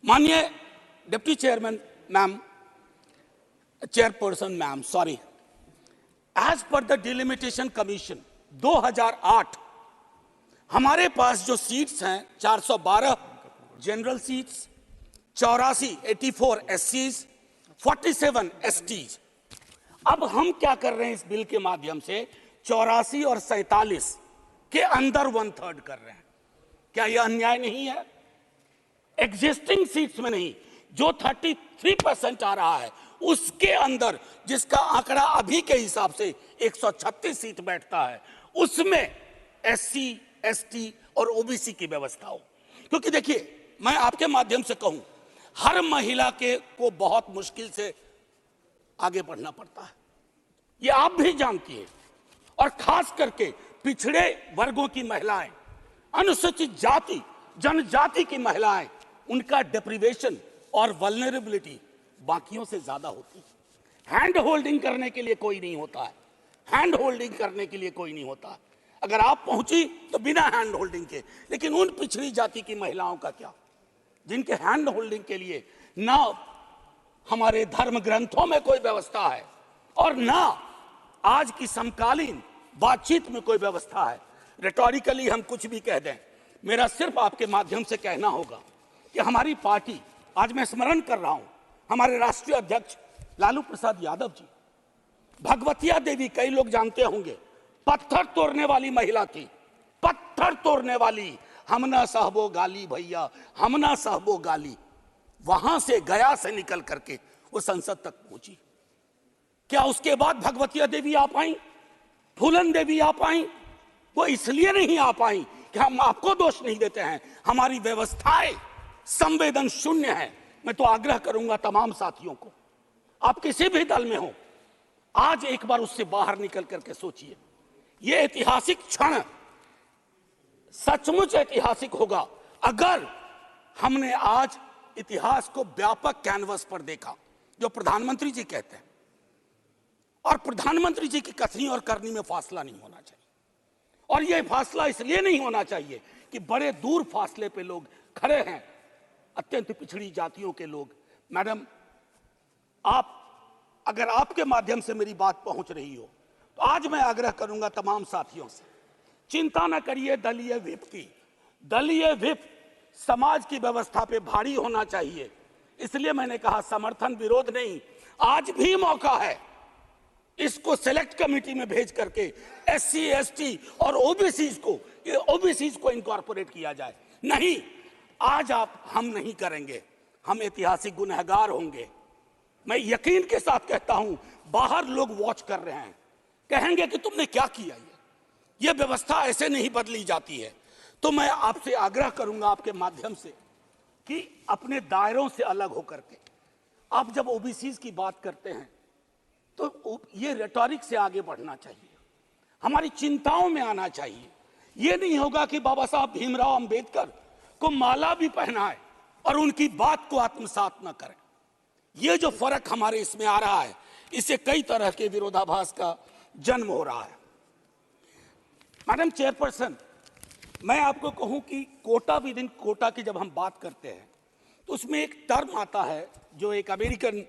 माननीय deputy chairman ma'am, chairperson ma'am, sorry, as per the delimitation commission 2008 हमारे पास जो seats हैं 412 जनरल सीट्स, 84 एससीज, 47 एसटीज। अब हम क्या कर रहे हैं इस बिल के माध्यम से 84 और 47 के अंदर 1/3 कर रहे हैं। क्या यह अन्याय नहीं है? एग्जिस्टिंग सीट्स में नहीं, जो 33% आ रहा है उसके अंदर, जिसका आंकड़ा अभी के हिसाब से 136 सीट बैठता है, उसमें एससी, एसटी और ओबीसी की व्यवस्था हो। क्योंकि देखिए, मैं आपके माध्यम से कहूं, हर महिला को बहुत मुश्किल से आगे बढ़ना पड़ता है, ये आप भी जानती हैं। और खास करके पिछड़े वर्गों की महिलाएं, अनुसूचित जाति जनजाति की महिलाएं, उनका डिप्रिवेशन और वल्नरेबिलिटी बाकियों से ज्यादा होती है। हैंड होल्डिंग करने के लिए कोई नहीं होता है, हैंड होल्डिंग करने के लिए कोई नहीं होता है। अगर आप पहुंची तो बिना हैंड होल्डिंग के, लेकिन उन पिछड़ी जाति की महिलाओं का क्या, जिनके हैंड होल्डिंग के लिए ना हमारे धर्म ग्रंथों में कोई व्यवस्था है और ना आज की समकालीन बातचीत में कोई व्यवस्था है। रेटोरिकली हम कुछ भी कह दें, मेरा सिर्फ आपके माध्यम से कहना होगा कि हमारी पार्टी, आज मैं स्मरण कर रहा हूं, हमारे राष्ट्रीय अध्यक्ष लालू प्रसाद यादव जी, भगवतिया देवी, कई लोग जानते होंगे, पत्थर तोड़ने वाली महिला थी, पत्थर तोड़ने वाली, हम ना सहबो गाली भैया, हम ना सहबो गाली। वहां से, गया से निकल करके वो संसद तक पहुंची। क्या उसके बाद भगवतिया देवी आ पाई, फूलन देवी आ पाई? वो इसलिए नहीं आ पाई कि हम आपको दोष नहीं देते हैं, हमारी व्यवस्थाएं संवेदन शून्य है। मैं तो आग्रह करूंगा तमाम साथियों को, आप किसी भी दल में हो, आज एक बार उससे बाहर निकल करके सोचिए। यह ऐतिहासिक क्षण सचमुच ऐतिहासिक होगा अगर हमने आज इतिहास को व्यापक कैनवस पर देखा, जो प्रधानमंत्री जी कहते हैं। और प्रधानमंत्री जी की कथनी और करनी में फासला नहीं होना चाहिए। और यह फासला इसलिए नहीं होना चाहिए कि बड़े दूर फासले पे लोग खड़े हैं, अत्यंत पिछड़ी जातियों के लोग। मैडम, आप, अगर आपके माध्यम से मेरी बात पहुंच रही हो, तो आज मैं आग्रह करूंगा तमाम साथियों से, चिंता न करिए दलीय व्हिप की। दलीय व्हिप समाज की व्यवस्था पे भारी होना चाहिए। इसलिए मैंने कहा समर्थन विरोध नहीं, आज भी मौका है इसको सेलेक्ट कमेटी में भेज करके एससी, एसटी और ओबीसी को इनकॉर्पोरेट किया जाए। नहीं, आज हम नहीं करेंगे, हम ऐतिहासिक गुनहगार होंगे। मैं यकीन के साथ कहता हूं, बाहर लोग वॉच कर रहे हैं, कहेंगे कि तुमने क्या किया, ये व्यवस्था ऐसे नहीं बदली जाती है। तो मैं आपसे आग्रह करूंगा आपके माध्यम से कि अपने दायरों से अलग होकर के आप जब ओबीसी की बात करते हैं तो ये रेटोरिक से आगे बढ़ना चाहिए, हमारी चिंताओं में आना चाहिए। ये नहीं होगा कि बाबा साहब भीमराव अंबेडकर को माला भी पहनाए और उनकी बात को आत्मसात न करें। ये जो फर्क हमारे इसमें आ रहा है, इससे कई तरह के विरोधाभास का जन्म हो रहा है। मैडम चेयरपर्सन, मैं आपको कहूं कि कोटा विद इन कोटा की जब हम बात करते हैं तो उसमें एक टर्म आता है जो एक अमेरिकन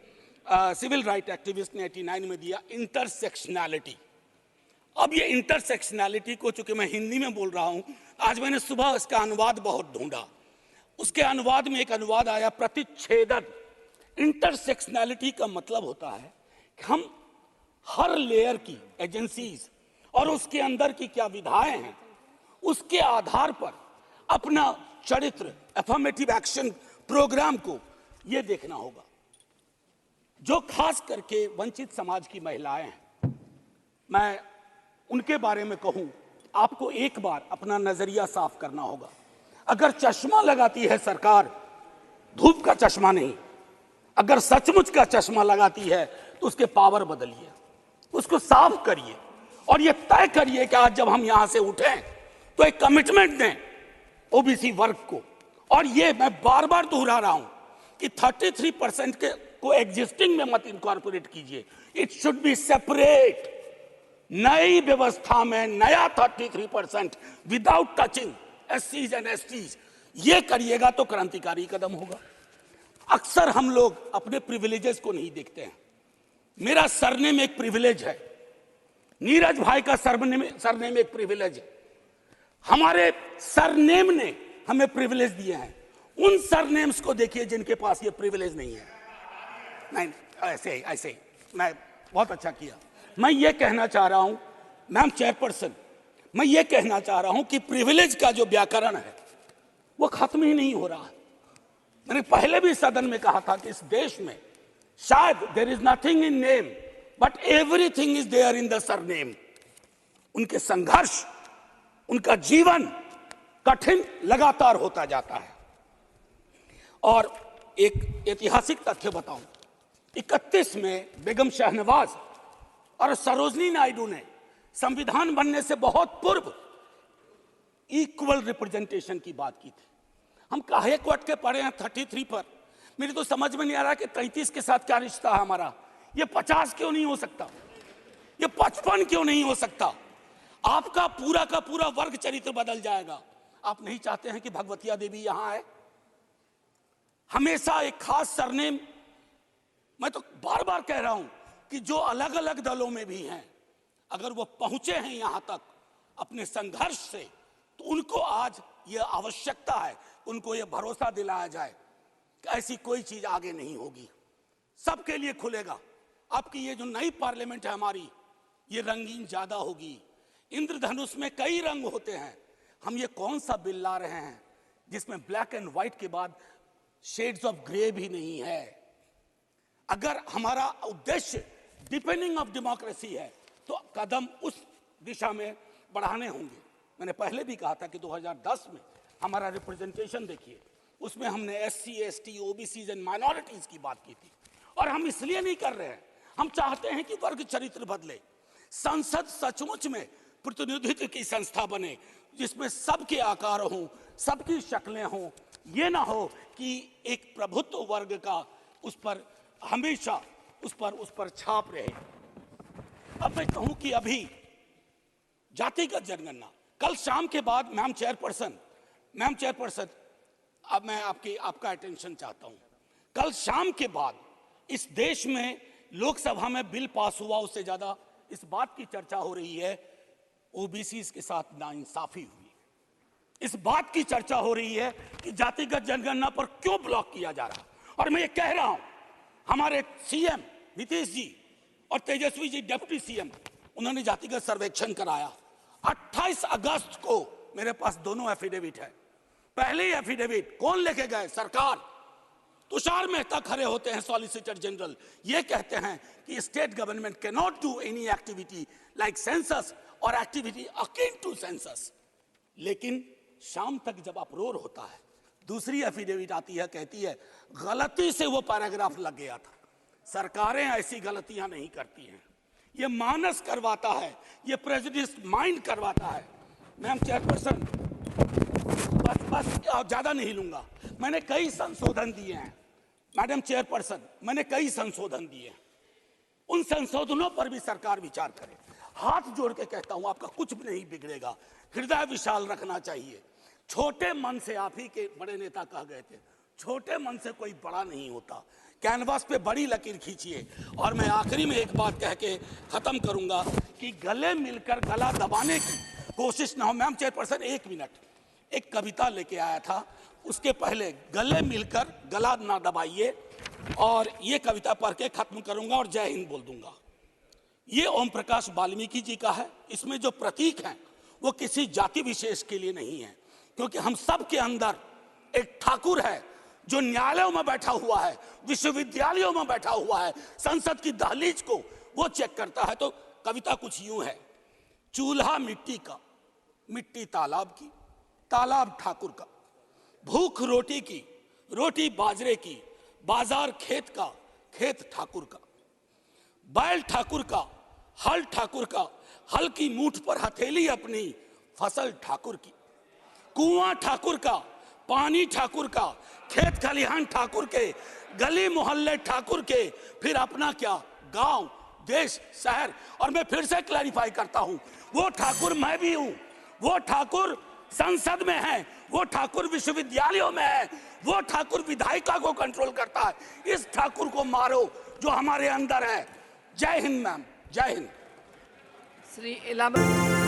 सिविल राइट एक्टिविस्ट ने 89 में दिया, इंटरसेक्शनैलिटी। अब ये इंटरसेक्शनैलिटी को, चूंकि मैं हिंदी में बोल रहा हूं, आज मैंने सुबह इसका अनुवाद बहुत ढूंढा, उसके अनुवाद में एक अनुवाद आया, प्रतिच्छेदन। इंटरसेक्शनैलिटी का मतलब होता है कि हम हर लेयर की एजेंसीज और उसके अंदर की क्या विधाएं हैं, उसके आधार पर अपना चरित्र, अफर्मेटिव एक्शन प्रोग्राम को यह देखना होगा। जो खास करके वंचित समाज की महिलाएं हैं, मैं उनके बारे में कहूं, आपको एक बार अपना नजरिया साफ करना होगा। अगर चश्मा लगाती है सरकार, धूप का चश्मा नहीं, अगर सचमुच का चश्मा लगाती है तो उसके पावर बदलिए, उसको साफ करिए और ये तय करिए कि आज जब हम यहां से उठें तो एक कमिटमेंट दें ओबीसी वर्ग को। और ये मैं बार बार दोहरा रहा हूं कि 33% के को एग्जिस्टिंग में मत इनकॉर्पोरेट कीजिए, इट शुड बी सेपरेट। नई व्यवस्था में नया 33% विदाउट टचिंग एससीज एंड एसटीज, ये करिएगा तो क्रांतिकारी कदम होगा। अक्सर हम लोग अपने प्रिविलेजेस को नहीं देखते हैं। मेरा सरनेम एक प्रिविलेज है, नीरज भाई का सरनेम एक प्रिविलेज है। हमारे सरनेम ने हमें प्रिविलेज दिए हैं। उन सरनेम्स को देखिए जिनके पास ये प्रिविलेज नहीं है। नहीं, ऐसे मैं बहुत अच्छा किया। मैं ये कहना चाह रहा हूं मैम चेयरपर्सन, मैं ये कहना चाह रहा हूं कि प्रिविलेज का जो व्याकरण है वो खत्म ही नहीं हो रहा है। मैंने पहले भी सदन में कहा था कि इस देश में शायद there is nothing in name but everything is there in the surname. उनके संघर्ष, उनका जीवन कठिन लगातार होता जाता है। और एक ऐतिहासिक तथ्य बताऊं, 31 में बेगम शहनवाज और सरोजनी नायडू ने संविधान बनने से बहुत पूर्व इक्वल रिप्रेजेंटेशन की बात की थी। हम काहे को अटके पड़े हैं 33 पर? मेरी तो समझ में नहीं आ रहा कि 33 के साथ क्या रिश्ता है हमारा। ये 50 क्यों नहीं हो सकता? ये 55 क्यों नहीं हो सकता? आपका पूरा का पूरा वर्ग चरित्र बदल जाएगा। आप नहीं चाहते हैं कि भगवतिया देवी यहां आए? हमेशा एक खास सरनेम, मैं तो बार बार कह रहा हूं कि जो अलग अलग दलों में भी हैं, अगर वो पहुंचे हैं यहां तक अपने संघर्ष से, तो उनको आज ये आवश्यकता है, उनको ये भरोसा दिलाया जाए कि ऐसी कोई चीज आगे नहीं होगी, सबके लिए खुलेगा। आपकी ये जो नई पार्लियामेंट है हमारी, ये रंगीन ज्यादा होगी। इंद्रधनुष में कई रंग होते हैं। हम ये कौन सा बिल ला रहे हैं जिसमें ब्लैक एंड व्हाइट के बाद शेड्स ऑफ ग्रे भी नहीं है? अगर हमारा उद्देश्य डिपेंडिंग ऑफ डेमोक्रेसी है तो कदम उस दिशा में बढ़ाने होंगे। मैंने पहले भी कहा था कि 2010 में हमारा रिप्रेजेंटेशन देखिए, उसमें हमने SC, ST, OBCs and minorities की बात की थी। और हम इसलिए नहीं कर रहे हैं, हम चाहते हैं कि वर्ग चरित्र बदले। संसद सचमुच में प्रतिनिधित्व की संस्था बने जिसमें सबके आकार हों, सबकी शक्लें हों। ये ना हो कि एक प्रभुत्व वर्ग का उस पर हमेशा उस पर छाप रहे। अब मैं कहूं कि अभी जातिगत जनगणना कल शाम के बाद, मैम चेयरपर्सन, अब मैं आपका अटेंशन चाहता हूं। कल शाम के बाद इस देश में लोकसभा में बिल पास हुआ, उससे ज्यादा इस बात की चर्चा हो रही है OBCs के साथ नाइंसाफी हुई। इस बात की चर्चा हो रही है कि जातिगत जनगणना पर क्यों ब्लॉक किया जा रहा। और मैं ये कह रहा हूं, हमारे CM नीतीश जी और तेजस्वी जी डिप्टी CM, उन्होंने जातिगत सर्वेक्षण कराया। 28 अगस्त को मेरे पास दोनों एफिडेविट है। पहले एफिडेविट कौन लेके गए? सरकार। तुषार मेहता खड़े होते हैं, सॉलिसिटर जनरल, ये कहते हैं कि state government can not do any activity like census और एक्टिविटी अकिन टू सेंसस। लेकिन शाम तक जब अप्रोर होता है, दूसरी एफिडेविट आती है, कहती है गलती से वो पैराग्राफ लग गया था। सरकारें ऐसी गलतियां नहीं करती हैं। ये मानस करवाता है, ये प्रेजुडिस माइंड करवाता है। मैम चेयरपर्सन, बस ज्यादा नहीं लूंगा। मैंने कई संशोधन दिए हैं मैडम चेयरपर्सन, मैंने कई संशोधन दिए हैं। उन संशोधनों पर भी सरकार विचार करे। हाथ जोड़ के कहता हूं, आपका कुछ भी नहीं बिगड़ेगा। हृदय विशाल रखना चाहिए। छोटे मन से, आप ही के बड़े नेता कह गए थे, छोटे मन से कोई बड़ा नहीं होता। कैनवास पे बड़ी लकीर खींचिए। और मैं आखिरी में एक बात कह के खत्म करूंगा कि गले मिलकर गला दबाने की कोशिश ना हो। मैम चेयरपर्सन, 1 मिनट, एक कविता लेके आया था, उसके पहले गले मिलकर गला ना दबाइए। और ये कविता पढ़ के खत्म करूंगा और जय हिंद बोल दूंगा। ये ओम प्रकाश वाल्मीकि जी का है। इसमें जो प्रतीक हैं वो किसी जाति विशेष के लिए नहीं है, क्योंकि हम सब के अंदर एक ठाकुर है जो न्यायालयों में बैठा हुआ है, विश्वविद्यालयों में बैठा हुआ है, संसद की दहलीज को वो चेक करता है। तो कविता कुछ यूं है। चूल्हा मिट्टी का, मिट्टी तालाब की, तालाब ठाकुर का, भूख रोटी की, रोटी बाजरे की, बाजार खेत का, खेत ठाकुर का, बैल ठाकुर का, हल ठाकुर का, हल की मूठ पर हथेली अपनी, फसल ठाकुर की, कुआं ठाकुर का, पानी ठाकुर का, खेत खलिहान ठाकुर के, गली मोहल्ले ठाकुर के, फिर अपना क्या, गांव, देश, शहर। और मैं फिर से क्लैरिफाई करता हूं, वो ठाकुर मैं भी हूं, वो ठाकुर संसद में है, वो ठाकुर विश्वविद्यालयों में है, वो ठाकुर विधायिका को कंट्रोल करता है। इस ठाकुर को मारो जो हमारे अंदर है। जय हिंद मैम, जय हिंद। श्री इलाहाबाद